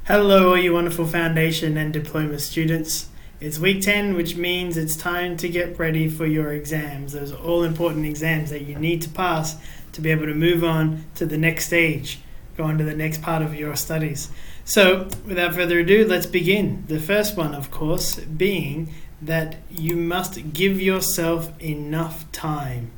Hello, all you wonderful foundation and diploma students. It's week 10, which means it's time to get ready for your exams. Those are all important exams that you need to pass to be able to move on to the next stage, go on to the next part of your studies. So, without further ado, let's begin. The first one, of course, being that you must give yourself enough time.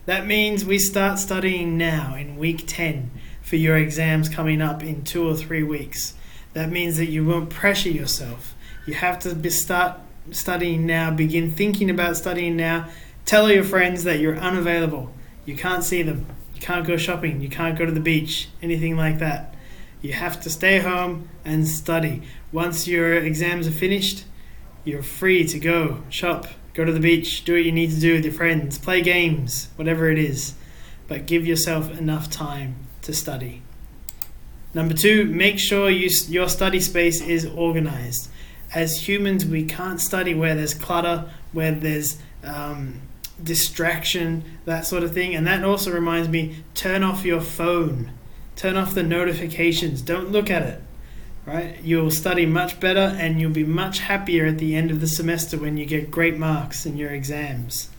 That means we start studying now in week 10 for your exams coming up in 2 or 3 weeks. That means that you won't pressure yourself. You have to start studying now, begin thinking about studying now. Tell your friends that you're unavailable. You can't see them. You can't go shopping. You can't go to the beach, anything like that. You have to stay home and study. Once your exams are finished, you're free to go shop, go to the beach, do what you need to do with your friends, play games, whatever it is. But give yourself enough time to study. Number 2, make sure your study space is organized. As humans, we can't study where there's clutter, where there's distraction, that sort of thing. And that also reminds me, turn off your phone. Turn off the notifications. Don't look at it. Right? You'll study much better and you'll be much happier at the end of the semester when you get great marks in your exams.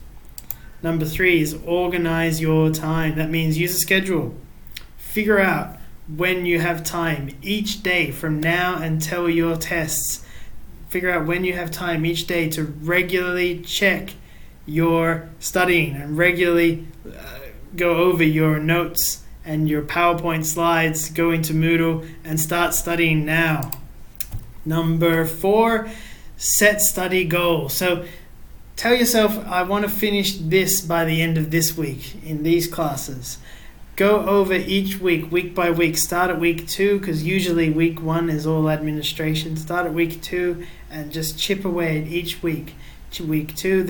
Number 3 is organize your time. That means use a schedule. Figure out when you have time each day from now until your tests. Figure out when you have time each day to regularly check your studying and regularly go over your notes and your PowerPoint slides, go into Moodle and start studying now. Number 4, set study goals. So tell yourself, I want to finish this by the end of this week in these classes. Go over each week, week by week. Start at week 2, because usually week 1 is all administration. Start at week 2 and just chip away at each week. Week 2,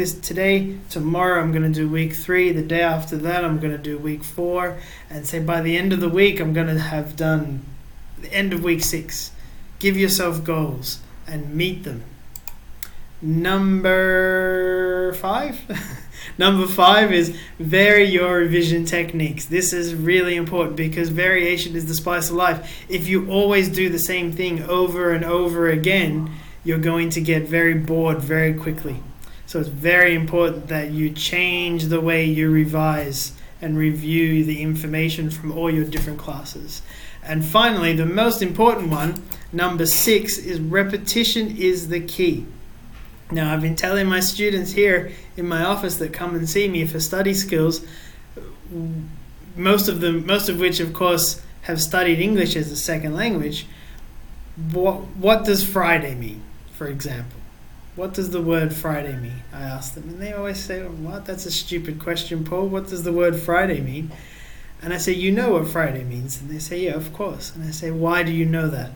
tomorrow I'm going to do week 3. The day after that I'm going to do week 4. And say by the end of the week I'm going to have done the end of week 6. Give yourself goals and meet them. Number 5? Number 5 is vary your revision techniques. This is really important because variation is the spice of life. If you always do the same thing over and over again, you're going to get very bored very quickly. So it's very important that you change the way you revise and review the information from all your different classes. And finally, the most important one, number 6, is repetition is the key. Now, I've been telling my students here in my office that come and see me for study skills, most of which, of course, have studied English as a second language. What does Friday mean, for example? What does the word Friday mean? I ask them, and they always say, what? That's a stupid question, Paul. What does the word Friday mean? And I say, you know what Friday means? And they say, yeah, of course. And I say, why do you know that?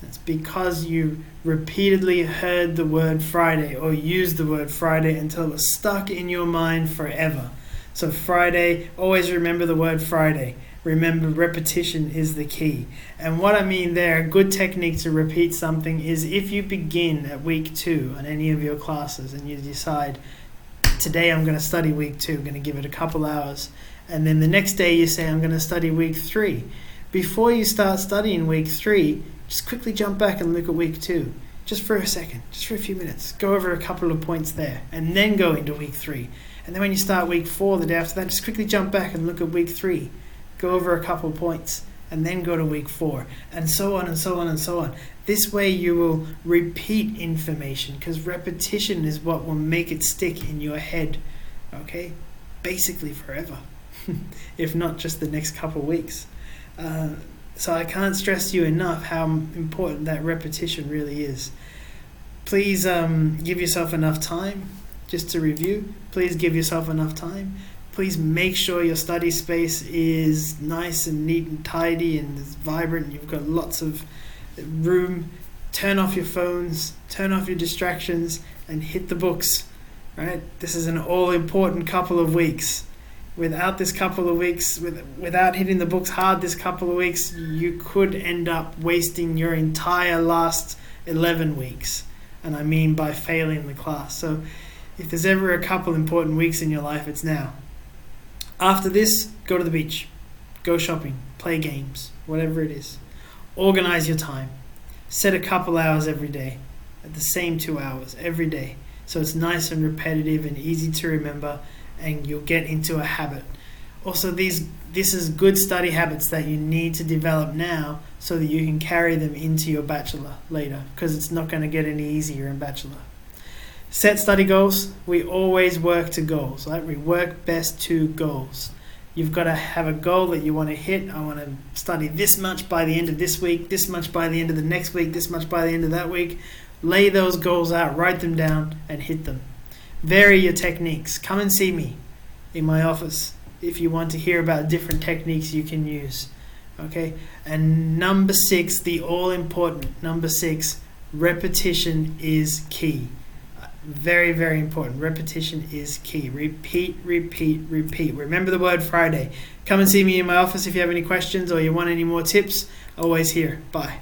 It's because you repeatedly heard the word Friday or used the word Friday until it was stuck in your mind forever. So Friday, always remember the word Friday. Remember, repetition is the key. And what I mean there, a good technique to repeat something is if you begin at week 2 on any of your classes and you decide, today I'm going to study week 2, I'm going to give it a couple hours. And then the next day you say, I'm going to study week 3. Before you start studying week 3, just quickly jump back and look at week 2. Just for a second, just for a few minutes. Go over a couple of points there and then go into week 3. And then when you start week 4, the day after that, just quickly jump back and look at week 3. Go over a couple of points and then go to week 4 and so on and so on and so on. This way you will repeat information because repetition is what will make it stick in your head, okay? Basically forever, if not just the next couple of weeks. So I can't stress to you enough how important that repetition really is. Please give yourself enough time just to review. Please give yourself enough time. Please make sure your study space is nice and neat and tidy and is vibrant. You've got lots of room. Turn off your phones, turn off your distractions, and hit the books. Right? This is an all-important couple of weeks. Without this couple of weeks, without hitting the books hard this couple of weeks, you could end up wasting your entire last 11 weeks. And I mean by failing the class. So if there's ever a couple important weeks in your life, it's now. After this, go to the beach, go shopping, play games, whatever it is. Organize your time. Set a couple hours every day, at the same 2 hours every day. So it's nice and repetitive and easy to remember, and you'll get into a habit. Also, this is good study habits that you need to develop now so that you can carry them into your bachelor later, because it's not going to get any easier in bachelor. Set study goals. We always work to goals, right? We work best to goals. You've got to have a goal that you want to hit. I want to study this much by the end of this week, this much by the end of the next week, this much by the end of that week. Lay those goals out, write them down, and hit them. Vary your techniques. Come and see me in my office if you want to hear about different techniques you can use. Okay? And number 6, the all-important number 6, repetition is key. Very, very important. Repetition is key. Repeat, repeat, repeat. Remember the word Friday. Come and see me in my office if you have any questions or you want any more tips. Always here. Bye.